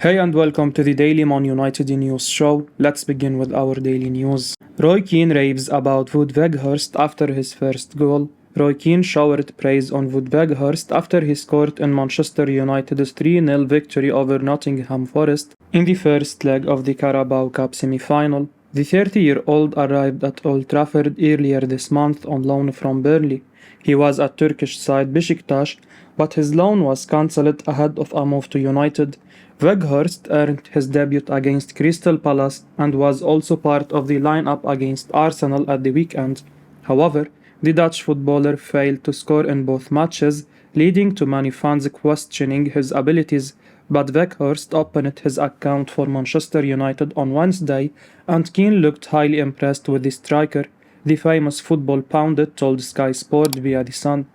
Hey and welcome to the Daily Man United News Show. Let's begin with our daily news. Roy Keane raves about Wout Weghorst after his first goal. Roy Keane showered praise on Wout Weghorst after he scored in Manchester United's 3-0 victory over Nottingham Forest in the first leg of the Carabao Cup semi-final. The 30-year-old arrived at Old Trafford earlier this month on loan from Burnley. He was at Turkish side Besiktas, but his loan was cancelled ahead of a move to United. Weghorst earned his debut against Crystal Palace and was also part of the lineup against Arsenal at the weekend. However, the Dutch footballer failed to score in both matches, leading to many fans questioning his abilities. But Weghorst opened his account for Manchester United on Wednesday, and Keane looked highly impressed with the striker. The famous football pundit told Sky Sport via The Sun,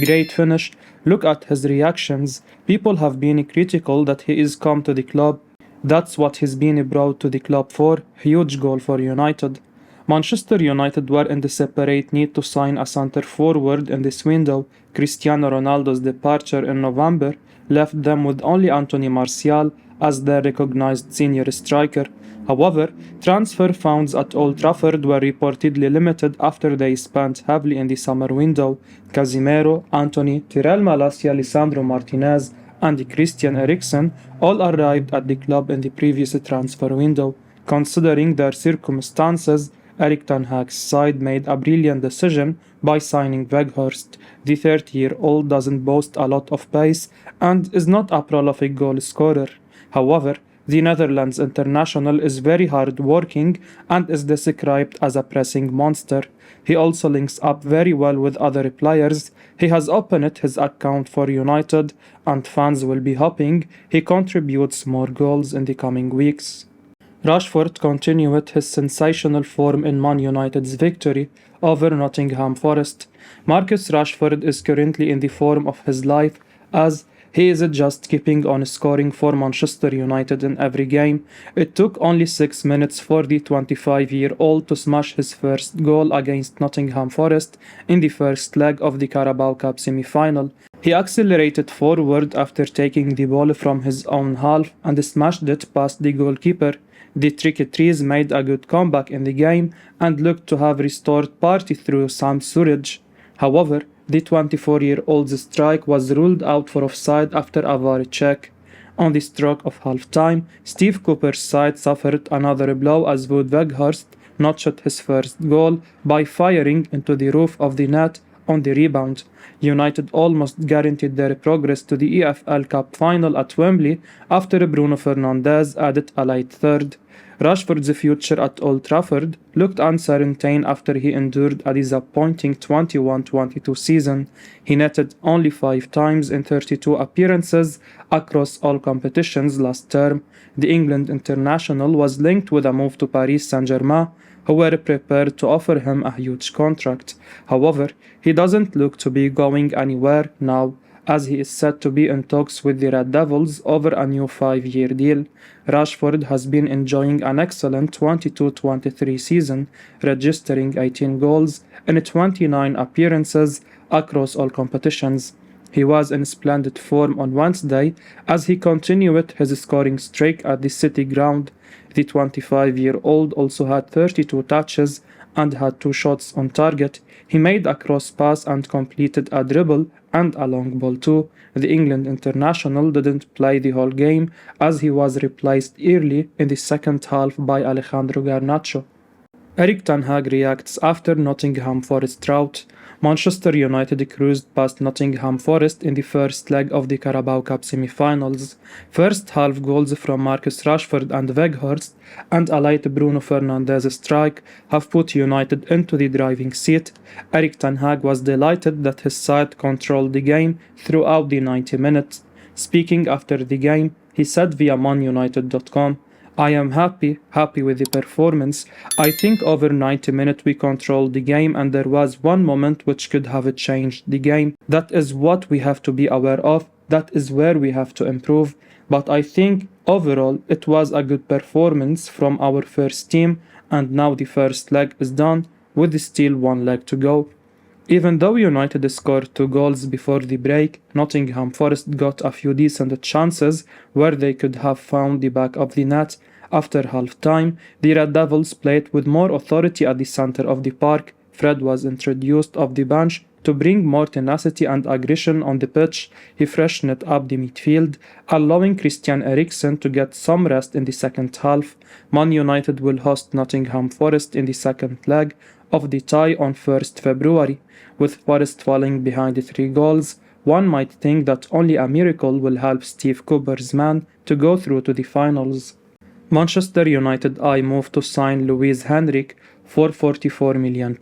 "Great finish. Look at his reactions. People have been critical that he is come to the club. That's what he's been brought to the club for. Huge goal for United." Manchester United were in desperate need to sign a centre forward in this window. Cristiano Ronaldo's departure in November left them with only Anthony Martial as their recognized senior striker. However, transfer funds at Old Trafford were reportedly limited after they spent heavily in the summer window. Casemiro, Antony, Tyrell Malacia, Lisandro Martinez, and Christian Eriksen all arrived at the club in the previous transfer window. Considering their circumstances, Erik Ten Hag's side made a brilliant decision by signing Weghorst. The 30-year-old doesn't boast a lot of pace and is not a prolific goal scorer. However, the Netherlands international is very hard-working and is described as a pressing monster. He also links up very well with other players. He has opened his account for United, and fans will be hoping he contributes more goals in the coming weeks. Rashford continued his sensational form in Man United's victory over Nottingham Forest. Marcus Rashford is currently in the form of his life, as he is just keeping on scoring for Manchester United in every game. It took only 6 minutes for the 25-year-old to smash his first goal against Nottingham Forest in the first leg of the Carabao Cup semi-final. He accelerated forward after taking the ball from his own half and smashed it past the goalkeeper. The Tricketters made a good comeback in the game and looked to have restored party through Sam Surridge. However, the 24-year-old's strike was ruled out for offside after a VAR check. On the stroke of half-time, Steve Cooper's side suffered another blow as Wout Weghorst notched his first goal by firing into the roof of the net on the rebound. United almost guaranteed their progress to the EFL Cup final at Wembley after Bruno Fernandes added a late third. Rashford's future at Old Trafford looked uncertain after he endured a disappointing 21-22 season. He netted only 5 times in 32 appearances across all competitions last term. The England international was linked with a move to Paris Saint-Germain, who were prepared to offer him a huge contract. However, he doesn't look to be going anywhere now, as he is said to be in talks with the Red Devils over a new 5-year deal. Rashford has been enjoying an excellent 22-23 season, registering 18 goals in 29 appearances across all competitions. He was in splendid form on Wednesday as he continued his scoring streak at the City ground. The 25-year-old also had 32 touches and had 2 shots on target. He made a cross pass and completed a dribble and a long ball too. The England international didn't play the whole game as he was replaced early in the second half by Alejandro Garnacho. Erik Ten Hag reacts after Nottingham Forest rout. Manchester United cruised past Nottingham Forest in the first leg of the Carabao Cup semi-finals. First half goals from Marcus Rashford and Weghorst and a late Bruno Fernandes strike have put United into the driving seat. Erik Ten Hag was delighted that his side controlled the game throughout the 90 minutes. Speaking after the game, he said via manunited.com, "I am happy with the performance. I think over 90 minutes we controlled the game and there was one moment which could have changed the game. That is what we have to be aware of. That is where we have to improve. But I think overall it was a good performance from our first team and now the first leg is done with still one leg to go." Even though United scored 2 goals before the break, Nottingham Forest got a few decent chances where they could have found the back of the net. After half-time, the Red Devils played with more authority at the center of the park. Fred was introduced off the bench to bring more tenacity and aggression on the pitch. He freshened up the midfield, allowing Christian Eriksen to get some rest in the second half. Man United will host Nottingham Forest in the second leg of the tie on 1st February. With Forest falling behind 3 goals, one might think that only a miracle will help Steve Cooper's man to go through to the finals. Manchester United eye move to sign Luiz Henrique for £44 million.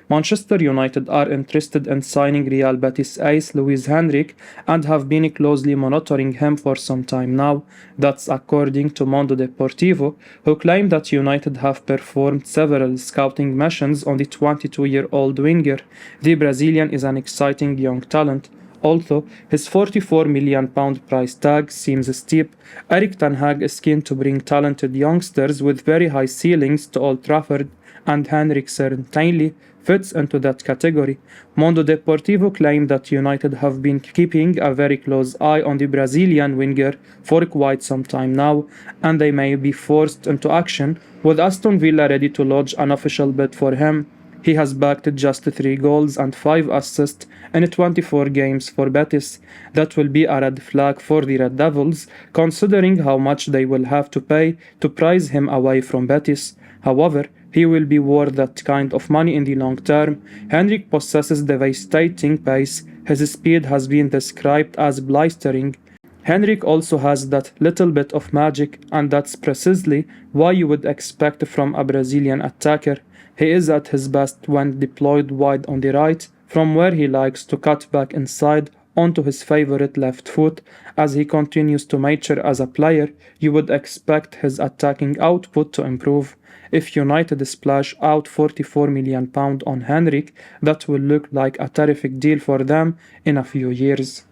Manchester United are interested in signing Real Betis ace Luiz Henrique and have been closely monitoring him for some time now. That's according to Mundo Deportivo, who claim that United have performed several scouting missions on the 22-year-old winger. The Brazilian is an exciting young talent. Although his £44 million price tag seems steep, Erik Ten Hag is keen to bring talented youngsters with very high ceilings to Old Trafford, and Henrik certainly fits into that category. Mundo Deportivo claimed that United have been keeping a very close eye on the Brazilian winger for quite some time now, and they may be forced into action, with Aston Villa ready to lodge an official bid for him. He has backed just 3 goals and 5 assists in 24 games for Betis. That will be a red flag for the Red Devils, considering how much they will have to pay to prize him away from Betis. However, he will be worth that kind of money in the long term. Henrik possesses devastating pace. His speed has been described as blistering. Henrik also has that little bit of magic, and that's precisely why you would expect from a Brazilian attacker. He is at his best when deployed wide on the right, from where he likes to cut back inside onto his favorite left foot. As he continues to mature as a player, you would expect his attacking output to improve. If United splash out £44 million on Henrik, that will look like a terrific deal for them in a few years.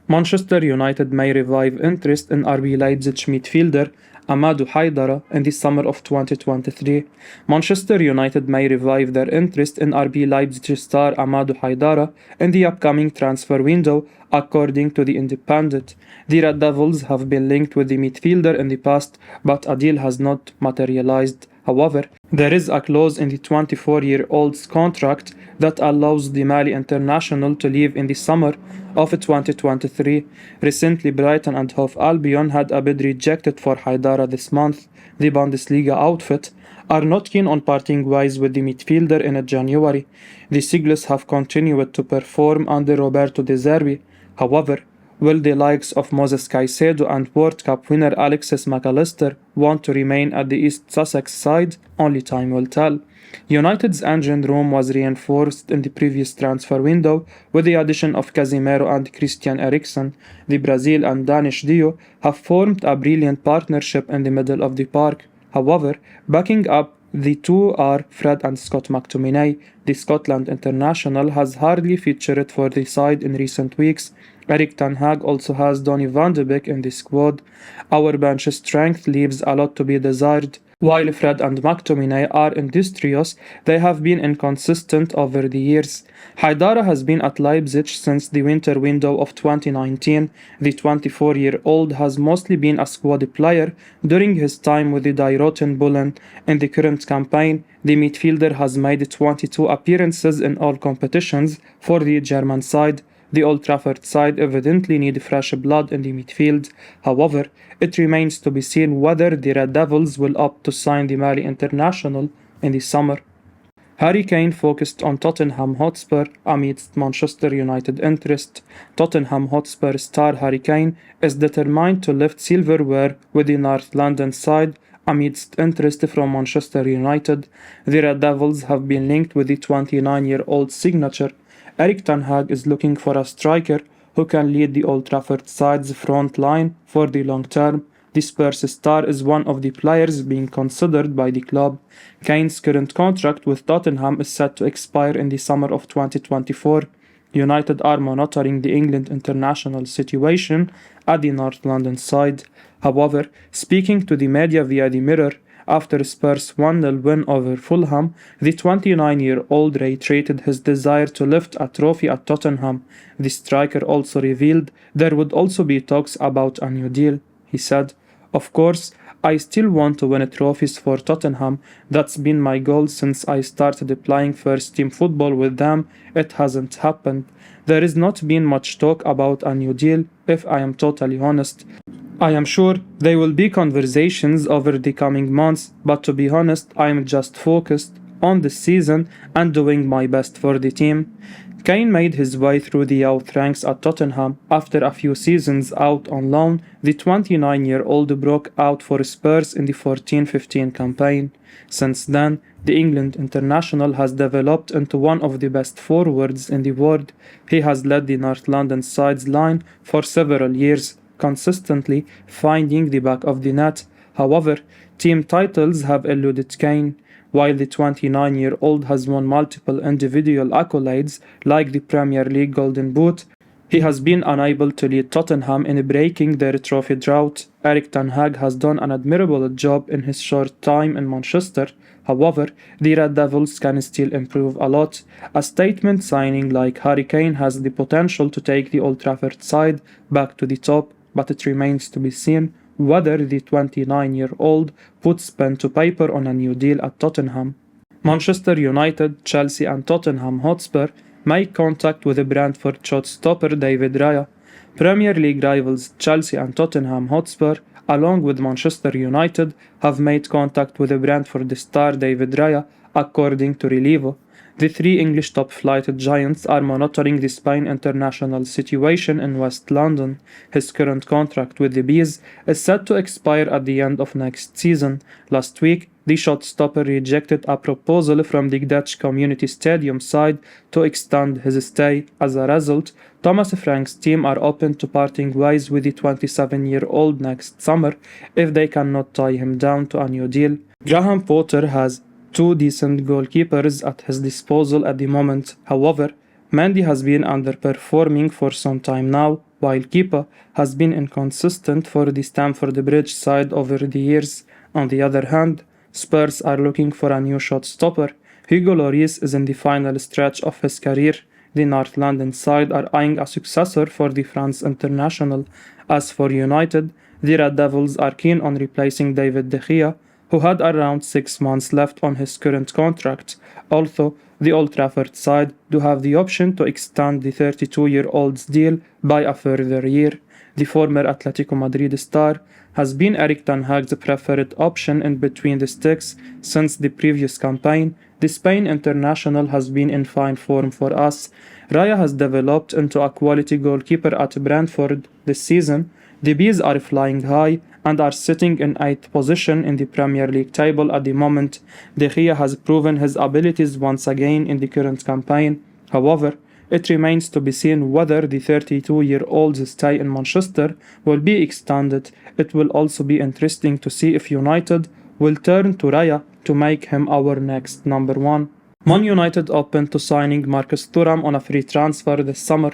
Manchester United may revive interest in RB Leipzig midfielder Amadou Haidara in the summer of 2023. Manchester United may revive their interest in RB Leipzig star Amadou Haidara in the upcoming transfer window, according to The Independent. The Red Devils have been linked with the midfielder in the past, but a deal has not materialized. However, there is a clause in the 24-year-old's contract that allows the Mali international to leave in the summer of 2023. Recently, Brighton and Hove Albion had a bid rejected for Haidara this month. The Bundesliga outfit are not keen on parting ways with the midfielder in January. The Seagulls have continued to perform under Roberto De Zerbi. However, will the likes of Moses Caicedo and World Cup winner Alexis McAllister want to remain at the East Sussex side? Only time will tell. United's engine room was reinforced in the previous transfer window with the addition of Casemiro and Christian Eriksen. The Brazil and Danish duo have formed a brilliant partnership in the middle of the park. However, backing up the two are Fred and Scott McTominay. The Scotland international has hardly featured for the side in recent weeks. Erik Ten Hag also has Donny van de Beek in the squad. Our bench strength leaves a lot to be desired. While Fred and McTominay are industrious, they have been inconsistent over the years. Haidara has been at Leipzig since the winter window of 2019. The 24-year-old has mostly been a squad player during his time with the Die Roten Bullen. In the current campaign, the midfielder has made 22 appearances in all competitions for the German side. The Old Trafford side evidently need fresh blood in the midfield. However, it remains to be seen whether the Red Devils will opt to sign the Mali international in the summer. Harry Kane focused on Tottenham Hotspur amidst Manchester United interest. Tottenham Hotspur star Harry Kane is determined to lift silverware with the North London side amidst interest from Manchester United. The Red Devils have been linked with the 29-year-old signature. Erik Ten Hag is looking for a striker who can lead the Old Trafford side's front line for the long term. The Spurs star is one of the players being considered by the club. Kane's current contract with Tottenham is set to expire in the summer of 2024. United are monitoring the England international situation at the North London side. However, speaking to the media via the Mirror, After Spurs' 1-0 win over Fulham, the 29-year-old reiterated his desire to lift a trophy at Tottenham. The striker also revealed there would also be talks about a new deal. He said, "Of course, I still want to win trophies for Tottenham. That's been my goal since I started playing first-team football with them. It hasn't happened. There has not been much talk about a new deal, if I am totally honest. I am sure there will be conversations over the coming months, but to be honest, I am just focused on this season and doing my best for the team." Kane made his way through the youth ranks at Tottenham. After a few seasons out on loan, the 29-year-old broke out for Spurs in the 14-15 campaign. Since then, the England international has developed into one of the best forwards in the world. He has led the North London side's line for several years, consistently finding the back of the net. However, team titles have eluded Kane. While the 29-year-old has won multiple individual accolades like the Premier League Golden Boot, he has been unable to lead Tottenham in breaking their trophy drought. Erik ten Hag has done an admirable job in his short time in Manchester. However, the Red Devils can still improve a lot. A statement signing like Harry Kane has the potential to take the Old Trafford side back to the top, but it remains to be seen whether the 29-year-old puts pen to paper on a new deal at Tottenham. Manchester United, Chelsea and Tottenham Hotspur make contact with the Brentford shot-stopper David Raya. Premier League rivals Chelsea and Tottenham Hotspur, along with Manchester United, have made contact with the Brentford star David Raya, according to Relevo. The three English top-flight giants are monitoring the Spain international situation in West London. His current contract with the Bees is set to expire at the end of next season. Last week, the shot-stopper rejected a proposal from the Dutch Community Stadium side to extend his stay. As a result, Thomas Frank's team are open to parting ways with the 27-year-old next summer if they cannot tie him down to a new deal. Graham Potter has two decent goalkeepers at his disposal at the moment. However, Mendy has been underperforming for some time now, while Kepa has been inconsistent for the Stamford Bridge side over the years. On the other hand, Spurs are looking for a new shot stopper. Hugo Lloris is in the final stretch of his career. The North London side are eyeing a successor for the France international. As for United, the Red Devils are keen on replacing David De Gea, who had around 6 months left on his current contract. Also, the Old Trafford side do have the option to extend the 32-year-old's deal by a further year. The former Atletico Madrid star has been Erik ten Hag's preferred option in between the sticks since the previous campaign. The Spain international has been in fine form for us. Raya has developed into a quality goalkeeper at Brentford this season. The Bees are flying high and are sitting in 8th position in the Premier League table at the moment. De Gea has proven his abilities once again in the current campaign. However, it remains to be seen whether the 32-year-old's stay in Manchester will be extended. It will also be interesting to see if United will turn to Raya to make him our next number one. Man United open to signing Marcus Thuram on a free transfer this summer.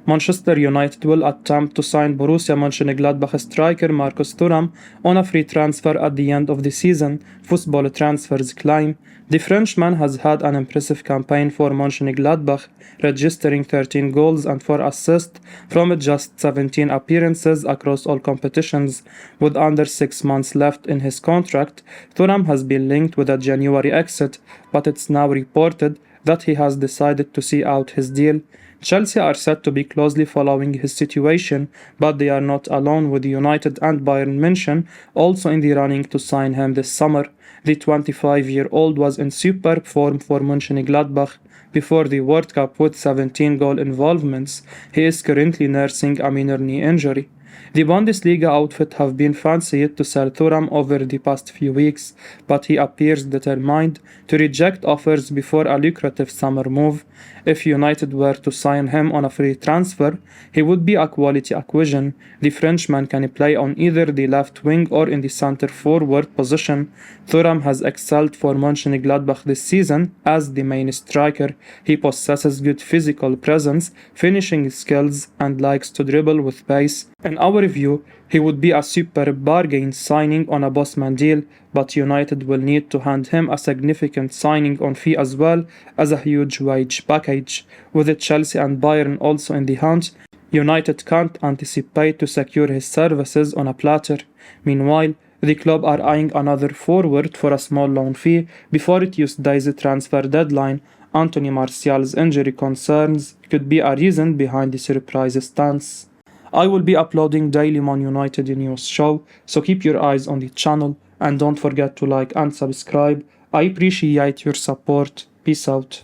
Manchester United will attempt to sign Borussia Mönchengladbach striker Marcus Turm on a free transfer at the end of the season, Football Transfers claim. The Frenchman has had an impressive campaign for Mönchengladbach, registering 13 goals and 4 assists from just 17 appearances across all competitions. With under 6 months left in his contract, Thuram has been linked with a January exit, but it's now reported that he has decided to see out his deal. Chelsea are said to be closely following his situation, but they are not alone, with United and Bayern München also in the running to sign him this summer. The 25-year-old was in superb form for Mönchengladbach before the World Cup with 17 goal involvements. He is currently nursing a minor knee injury. The Bundesliga outfit have been fancied to sell Thuram over the past few weeks, but he appears determined to reject offers before a lucrative summer move. If United were to sign him on a free transfer, he would be a quality acquisition. The Frenchman can play on either the left wing or in the center forward position. Thuram has excelled for Mönchengladbach this season as the main striker. He possesses good physical presence, finishing skills, and likes to dribble with pace. In our view, he would be a superb bargain signing on a Bosman deal, but United will need to hand him a significant signing on fee as well as a huge wage package. With Chelsea and Bayern also in the hunt, United can't anticipate to secure his services on a platter. Meanwhile, the club are eyeing another forward for a small loan fee before Tuesday's transfer deadline. Anthony Martial's injury concerns could be a reason behind the surprise stance. I will be uploading daily Man United news show, so keep your eyes on the channel and don't forget to like and subscribe. I appreciate your support. Peace out.